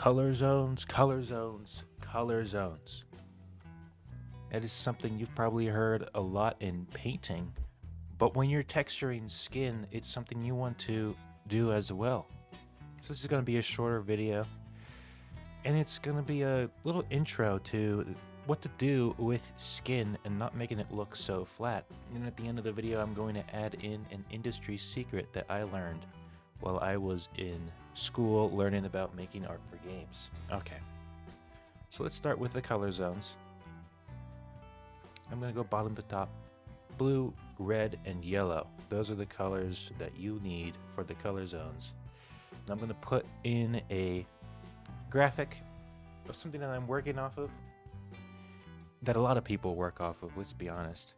Color zones, color zones, color zones. That is something you've probably heard a lot in painting, but when you're texturing skin, it's something you want to do as well. So this is going to be a shorter video, and it's going to be a little intro to what to do with skin and not making it look so flat. And at the end of the video, I'm going to add in an industry secret that I learned while I was in school learning about making art for games. Okay, so let's start with the color zones. I'm going to go bottom to top. Blue, red, and yellow. Those are the colors that you need for the color zones. And I'm going to put in a graphic of something that I'm working off of, that a lot of people work off of, let's be honest.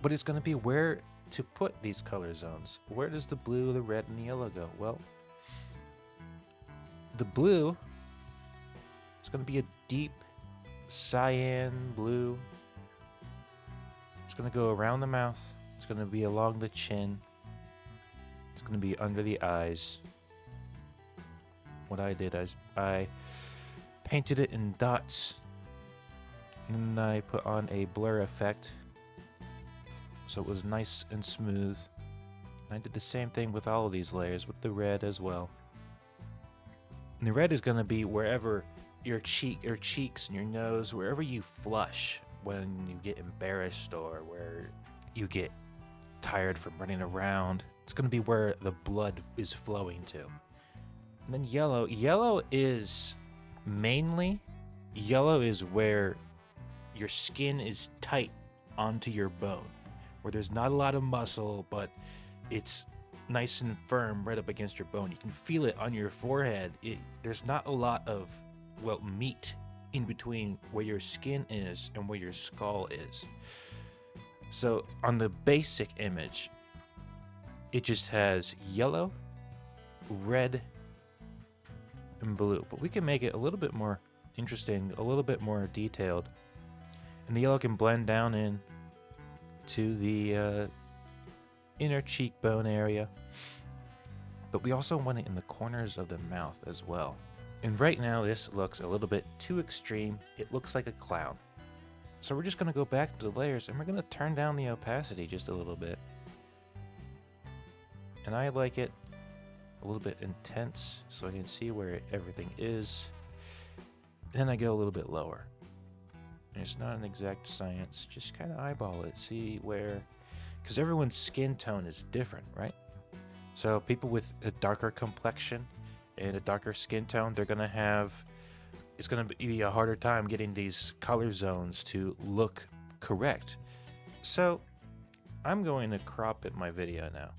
But it's going to be where to put these color zones. Where does the blue, the red, and the yellow go? Well, the blue is going to be a deep cyan blue. It's going to go around the mouth. It's going to be along the chin. It's going to be under the eyes. What I did is I painted it in dots. And then I put on a blur effect, so it was nice and smooth. And I did the same thing with all of these layers, with the red as well. And the red is going to be wherever your cheeks and your nose, wherever you flush when you get embarrassed or where you get tired from running around. It's going to be where the blood is flowing to. And then yellow. Yellow is where your skin is tight onto your bone, where there's not a lot of muscle, but it's nice and firm right up against your bone. You can feel it on your forehead. There's not a lot of, meat in between where your skin is and where your skull is. So on the basic image, it just has yellow, red, and blue. But we can make it a little bit more interesting, a little bit more detailed. And the yellow can blend down in to the inner cheekbone area. But we also want it in the corners of the mouth as well. And right now this looks a little bit too extreme. It looks like a clown. So we're just going to go back to the layers and we're going to turn down the opacity just a little bit. And I like it a little bit intense so I can see where everything is. And then I go a little bit lower. And it's not an exact science, just kind of eyeball it, see where, because everyone's skin tone is different, right? So people with a darker complexion and a darker skin tone, it's going to be a harder time getting these color zones to look correct. So I'm going to crop it my video now,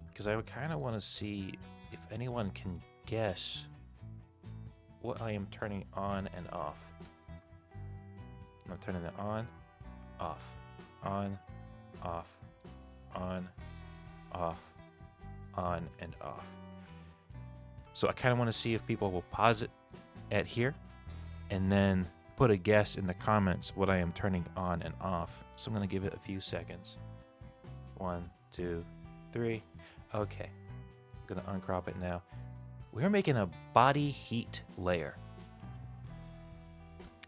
because I kind of want to see if anyone can guess what I am turning on and off. I'm turning it on, off, on, off, on, off, on, and off. So I kind of want to see if people will pause it at here and then put a guess in the comments what I am turning on and off. So I'm going to give it a few seconds. 1, 2, 3. Okay. I'm going to uncrop it now. We're making a body heat layer.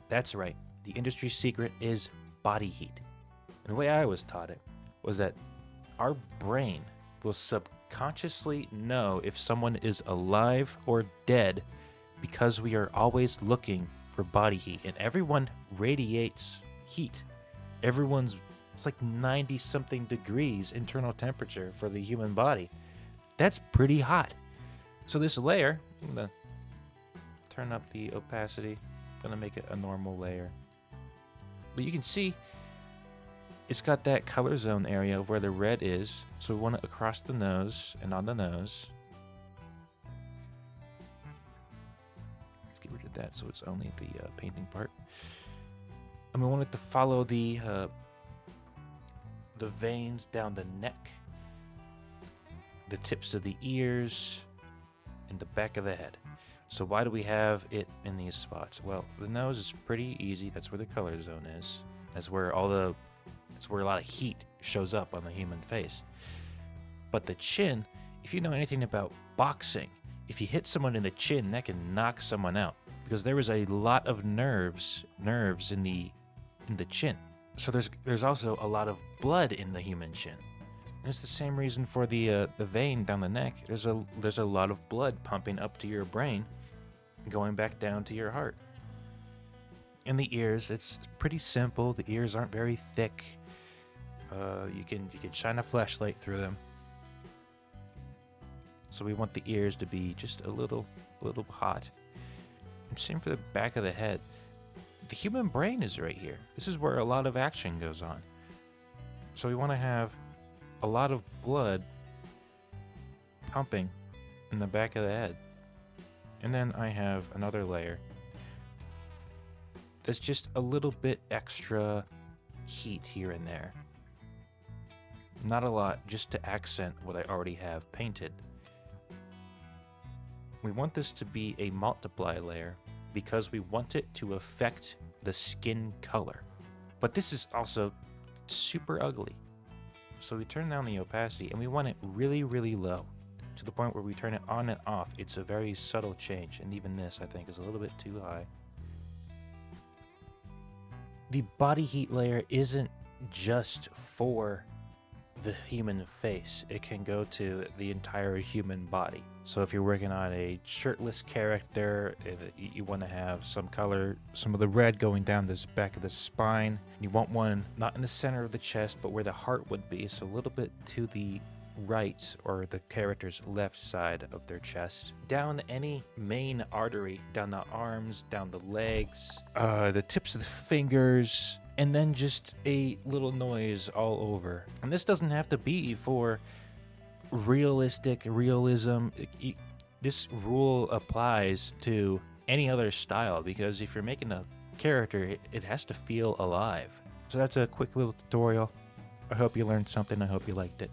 That's right. The industry secret is body heat. And the way I was taught it was that our brain will subconsciously know if someone is alive or dead because we are always looking for body heat. And everyone radiates heat. It's like 90 something degrees internal temperature for the human body. That's pretty hot. So this layer, I'm going to turn up the opacity. I'm going to make it a normal layer. But you can see it's got that color zone area of where the red is. So we want it across the nose and on the nose. Let's get rid of that so it's only the painting part. And we want it to follow the veins down the neck, the tips of the ears, and the back of the head. So why do we have it in these spots? Well, the nose is pretty easy. That's where the color zone is. That's where a lot of heat shows up on the human face. But the chin, if you know anything about boxing, if you hit someone in the chin, that can knock someone out because there is a lot of nerves in the chin. So there's also a lot of blood in the human chin. And it's the same reason for the vein down the neck. There's a lot of blood pumping up to your brain, going back down to your heart. And the ears, it's pretty simple. The ears aren't very thick. You can shine a flashlight through them. So we want the ears to be just a little hot. And same for the back of the head. The human brain is right here. This is where a lot of action goes on. So we want to have a lot of blood pumping in the back of the head. And then I have another layer that's just a little bit extra heat here and there. Not a lot, just to accent what I already have painted. We want this to be a multiply layer because we want it to affect the skin color. But this is also super ugly. So we turn down the opacity and we want it really, really low to the point where we turn it on and off. It's a very subtle change, and even this I think is a little bit too high. The body heat layer isn't just for the human face. It can go to the entire human body. So if you're working on a shirtless character, if you want to have some color, some of the red going down this back of the spine, you want one not in the center of the chest, but where the heart would be, so a little bit to the right or the character's left side of their chest. Down any main artery, down the arms, down the legs, the tips of the fingers, and then just a little noise all over. And this doesn't have to be for realism. This rule applies to any other style, because if you're making a character, it has to feel alive. So that's a quick little tutorial. I hope you learned something. I hope you liked it.